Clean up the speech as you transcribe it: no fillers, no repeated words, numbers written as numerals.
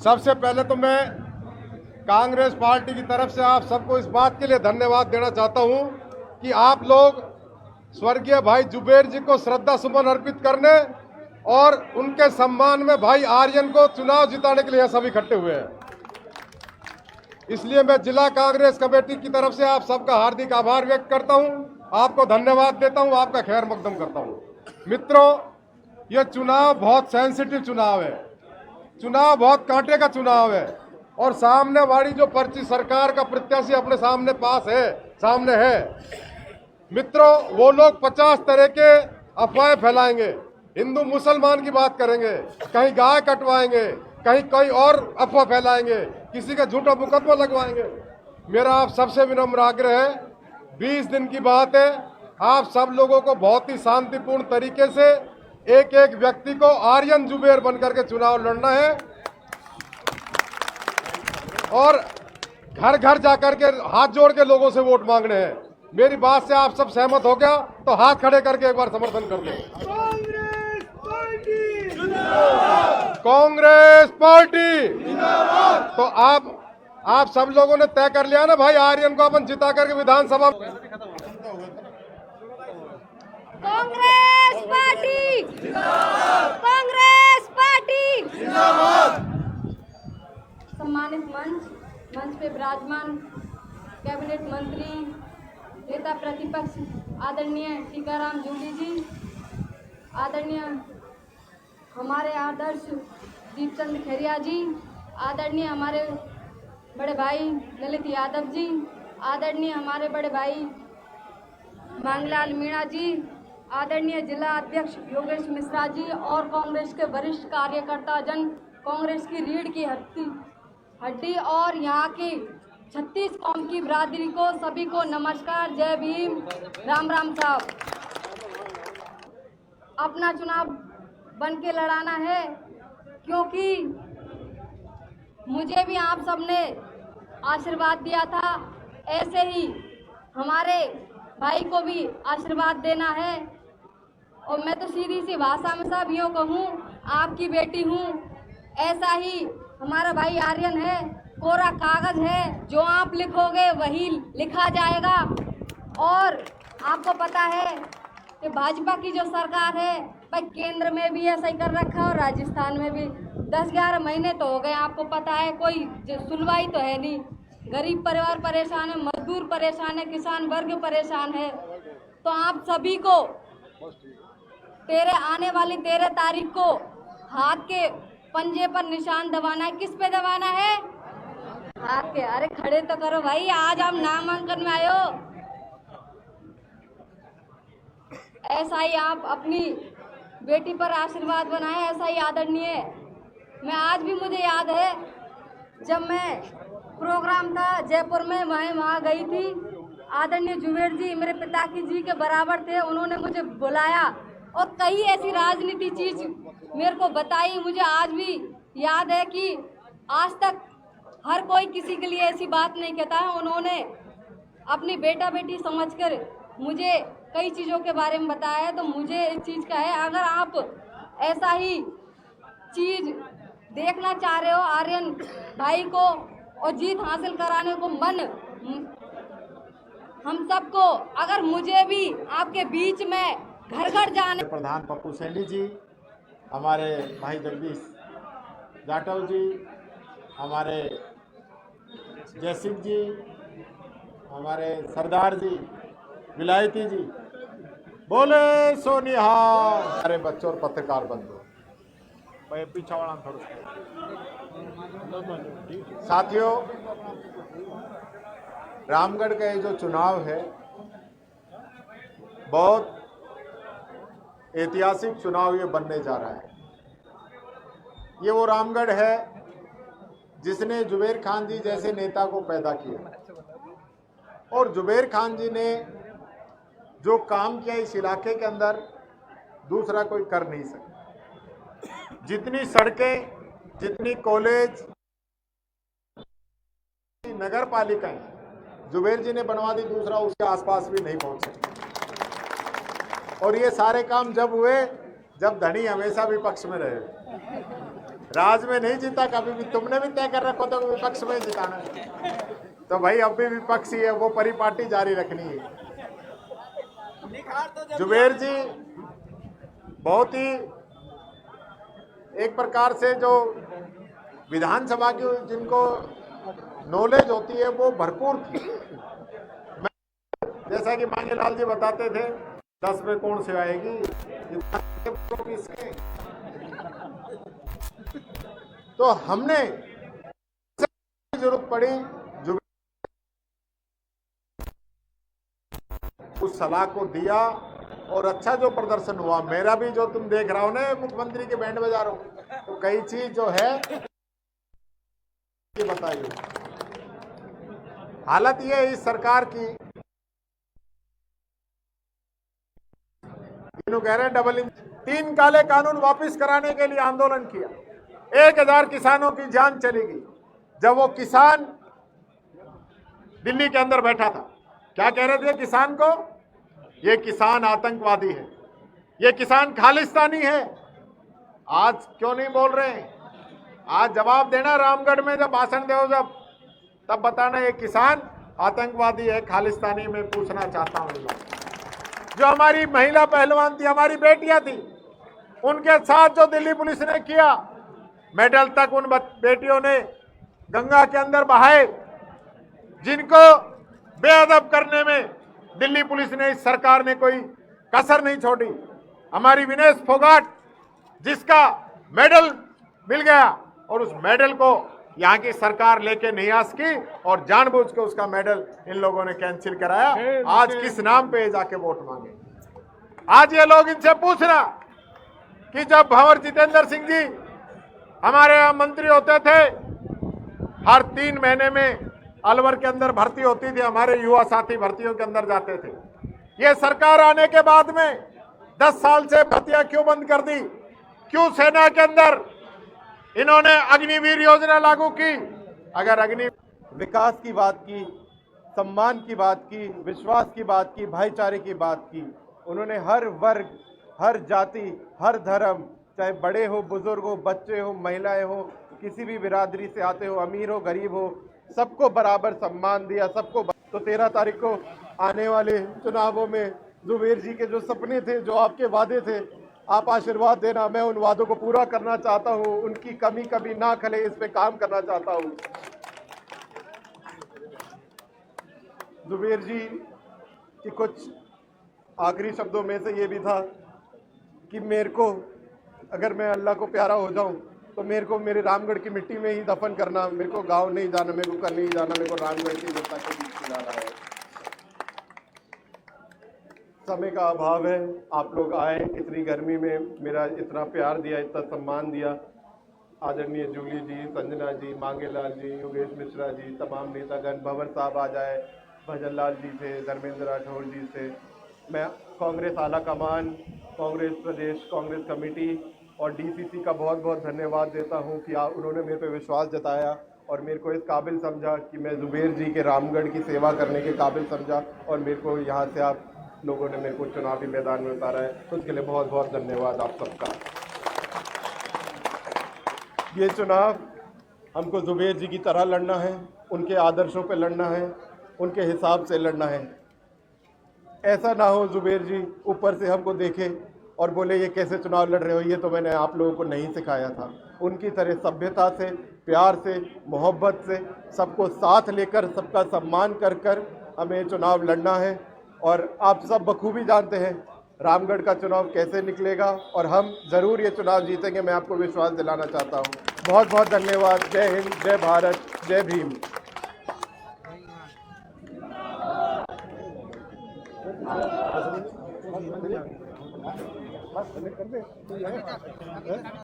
सबसे पहले तो मैं कांग्रेस पार्टी की तरफ से आप सबको इस बात के लिए धन्यवाद देना चाहता हूं कि आप लोग स्वर्गीय भाई जुबेर जी को श्रद्धा सुमन अर्पित करने और उनके सम्मान में भाई आर्यन को चुनाव जिताने के लिए यहाँ सभी इकट्ठे हुए हैं। इसलिए मैं जिला कांग्रेस कमेटी की तरफ से आप सबका हार्दिक आभार व्यक्त करता हूं, आपको धन्यवाद देता हूं, आपका खैर मकदम करता हूं। मित्रों, ये चुनाव बहुत सेंसिटिव चुनाव है, चुनाव बहुत कांटे का चुनाव है और सामने वाली जो पर्ची सरकार का प्रत्याशी अपने सामने है मित्रों, वो लोग 50 तरह के अफवाहें फैलाएंगे, हिंदू मुसलमान की बात करेंगे, कहीं गाय कटवाएंगे, कहीं कोई और अफवाह फैलाएंगे, किसी का झूठा मुकदमा लगवाएंगे। मेरा आप सबसे विनम्र आग्रह है, 20 दिन की बात है, आप सब लोगों को बहुत ही शांतिपूर्ण तरीके से एक एक व्यक्ति को आर्यन जुबेर बनकर के चुनाव लड़ना है और घर घर जाकर के हाथ जोड़ के लोगों से वोट मांगने हैं। मेरी बात से आप सब सहमत हो गया तो हाथ खड़े करके एक बार समर्थन कर दो। कांग्रेस पार्टी जिंदाबाद। तो आप सब लोगों ने तय कर लिया ना भाई, आर्यन को अपन जिता करके विधानसभा। कांग्रेस पार्टी जिंदाबाद, कांग्रेस पार्टी जिंदाबाद। सम्मानित मंच पे विराजमान कैबिनेट मंत्री, नेता प्रतिपक्ष आदरणीय टीकाराम जूली जी, आदरणीय हमारे आदर्श दीपचंद खेरिया जी, आदरणीय हमारे बड़े भाई ललित यादव जी, आदरणीय हमारे बड़े भाई मांगलाल मीणा जी, आदरणीय जिला अध्यक्ष योगेश मिश्रा जी और कांग्रेस के वरिष्ठ कार्यकर्ता जन, कांग्रेस की रीढ़ की हड्डी और यहाँ की 36 कौम की बिरादरी को सभी को नमस्कार, जय भीम, राम राम साहब। अपना चुनाव बन के लड़ाना है क्योंकि मुझे भी आप सबने आशीर्वाद दिया था, ऐसे ही हमारे भाई को भी आशीर्वाद देना है। और मैं तो सीधी सी भाषा में सब यूँ कहूँ, आपकी बेटी हूँ, ऐसा ही हमारा भाई आर्यन है, कोरा कागज है, जो आप लिखोगे वही लिखा जाएगा। और आपको पता है कि भाजपा की जो सरकार है भाई, केंद्र में भी ऐसा ही कर रखा है और राजस्थान में भी 10-11 महीने तो हो गए, आपको पता है, कोई सुनवाई तो है नहीं। गरीब परिवार परेशान है, मजदूर परेशान है, किसान वर्ग परेशान है। तो आप सभी को आने वाली 13 तारीख को हाथ के पंजे पर निशान दबाना है। किस पे दबाना है? हाथ के। अरे खड़े तो करो भाई, आज आप नामांकन में आए हो। ऐसा ही आप अपनी बेटी पर आशीर्वाद बनाए, ऐसा ही आदरणीय। मैं आज भी, मुझे याद है जब मैं प्रोग्राम था जयपुर में, वहाँ गई थी, आदरणीय जुबेर जी मेरे पिता की जी के बराबर थे, उन्होंने मुझे बुलाया और कई ऐसी राजनीति चीज मेरे को बताई। मुझे आज भी याद है कि आज तक हर कोई किसी के लिए ऐसी बात नहीं कहता है। उन्होंने अपनी बेटा बेटी समझकर मुझे कई चीज़ों के बारे में बताया है। तो मुझे इस चीज़ का है, अगर आप ऐसा ही चीज़ देखना चाह रहे हो आर्यन भाई को और जीत हासिल कराने को मन हम सबको, अगर मुझे भी आपके बीच में घर घर जाने। प्रधान पप्पू सैनी जी, हमारे भाई जगदीश जाटव जी, हमारे जयसिंह जी, हमारे सरदार जी, विलायती जी, बोले सोनिहार। हमारे बच्चों और पत्रकार बंधु, पीछा वाला साथियों, रामगढ़ का ये जो चुनाव है बहुत ऐतिहासिक चुनाव ये बनने जा रहा है। ये वो रामगढ़ है जिसने जुबेर खान जी जैसे नेता को पैदा किया और जुबेर खान जी ने जो काम किया इस इलाके के अंदर दूसरा कोई कर नहीं सकता। जितनी सड़कें, जितनी कॉलेज, नगर पालिकाएं जुबेर जी ने बनवा दी, दूसरा उसके आसपास भी नहीं पहुंच सकता। और ये सारे काम जब हुए जब धनी हमेशा विपक्ष में रहे। राज में नहीं जीता कभी भी। तुमने भी तय कर रखा था विपक्ष में जिताना है, तो भाई अब भी विपक्ष ही है, वो परिपाटी जारी रखनी है। जुबेर जी बहुत ही एक प्रकार से जो विधानसभा की जिनको नॉलेज होती है वो भरपूर थी। जैसा कि मांगेलाल जी बताते थे 10 में कौन से आएगी, तो हमने जरूरत पड़ी जो उस सलाह को दिया और अच्छा जो प्रदर्शन हुआ। मेरा भी जो तुम देख रहा हो ना मुख्यमंत्री के बैंड बजा रहा हूं, तो कई चीज जो है ये बताइए। हालत ये है इस सरकार की, कह रहे हैं डबल इंजन। 3 काले कानून वापस कराने के लिए आंदोलन किया, 1000 किसानों की जान चलेगी। जब वो किसान दिल्ली के अंदर बैठा था, क्या कह रहे थे किसान को? ये किसान आतंकवादी है, ये किसान खालिस्तानी है। आज क्यों नहीं बोल रहे हैं? आज जवाब देना, रामगढ़ में जब भाषण दो जब, तब बताना ये किसान आतंकवादी है, खालिस्तानी। में पूछना चाहता हूं, जो हमारी महिला पहलवान थी, हमारी बेटियां थी, उनके साथ जो दिल्ली पुलिस ने किया, मेडल तक उन बेटियों ने गंगा के अंदर बहाए, जिनको बेअदब करने में दिल्ली पुलिस ने, इस सरकार ने कोई कसर नहीं छोड़ी। हमारी विनेश फोगाट जिसका मेडल मिल गया और उस मेडल को यहाँ की सरकार लेके नहीं आस की और जानबूझ के उसका मेडल इन लोगों ने कैंसिल कराया। आज किस नाम पे जाके वोट मांगे? आज ये लोग इनसे पूछना कि जब भंवर जितेंद्र सिंह जी हमारे यहाँ मंत्री होते थे, हर 3 महीने में अलवर के अंदर भर्ती होती थी, हमारे युवा साथी भर्तियों के अंदर जाते थे। ये सरकार आने के बाद में 10 साल से भर्तियां क्यों बंद कर दी? क्यों सेना के अंदर इन्होंने अग्निवीर योजना लागू की? अगर विकास की बात की, सम्मान की बात की, विश्वास की बात की, भाईचारे की बात की, उन्होंने हर वर्ग, हर जाति, हर धर्म, चाहे बड़े हो, बुजुर्ग हो, बच्चे हो, महिलाएं हो, किसी भी बिरादरी से आते हो, अमीर हो, गरीब हो, सबको बराबर सम्मान दिया, सबको। तो 13 तारीख को आने वाले चुनावों में जुबेर जी के जो सपने थे, जो आपके वादे थे, आप आशीर्वाद देना। मैं उन वादों को पूरा करना चाहता हूं, उनकी कमी कभी ना खले, इस पे काम करना चाहता हूं। जुबेर जी की कुछ आखिरी शब्दों में से ये भी था कि मेरे को, अगर मैं अल्लाह को प्यारा हो जाऊं तो मेरे को मेरे रामगढ़ की मिट्टी में ही दफन करना। मेरे को गांव नहीं जाना, मेरे को कल नहीं जाना, मेरे को रामगढ़ की जनता के बीच जाना है। समय का अभाव है, आप लोग आए इतनी गर्मी में, मेरा इतना प्यार दिया, इतना सम्मान दिया। आदरणीय जूली जी, संजना जी, मांगेलाल जी, योगेश मिश्रा जी, तमाम नेतागण, भंवर साहब आ जाए, भजन लाल जी से, धर्मेंद्र राठौर जी से, मैं कांग्रेस आला कमान, कांग्रेस प्रदेश कांग्रेस कमेटी और डीसीसी का बहुत बहुत धन्यवाद देता हूं कि उन्होंने मेरे पे विश्वास जताया और मेरे को इस काबिल समझा कि मैं जुबेर जी के रामगढ़ की सेवा करने के काबिल समझा, और मेरे को यहाँ से आप लोगों ने मेरे को चुनावी मैदान में उतारा है, तो उसके लिए बहुत बहुत धन्यवाद आप सबका। ये चुनाव हमको जुबेर जी की तरह लड़ना है, उनके आदर्शों पे लड़ना है, उनके हिसाब से लड़ना है। ऐसा ना हो जुबेर जी ऊपर से हमको देखे और बोले ये कैसे चुनाव लड़ रहे हो, ये तो मैंने आप लोगों को नहीं सिखाया था। उनकी तरह सभ्यता से, प्यार से, मोहब्बत से, सबको साथ लेकर, सबका सम्मान कर कर हमें चुनाव लड़ना है। और आप सब बखूबी जानते हैं रामगढ़ का चुनाव कैसे निकलेगा और हम ज़रूर ये चुनाव जीतेंगे, मैं आपको विश्वास दिलाना चाहता हूँ। बहुत बहुत धन्यवाद। जय हिंद, जय भारत, जय भीम।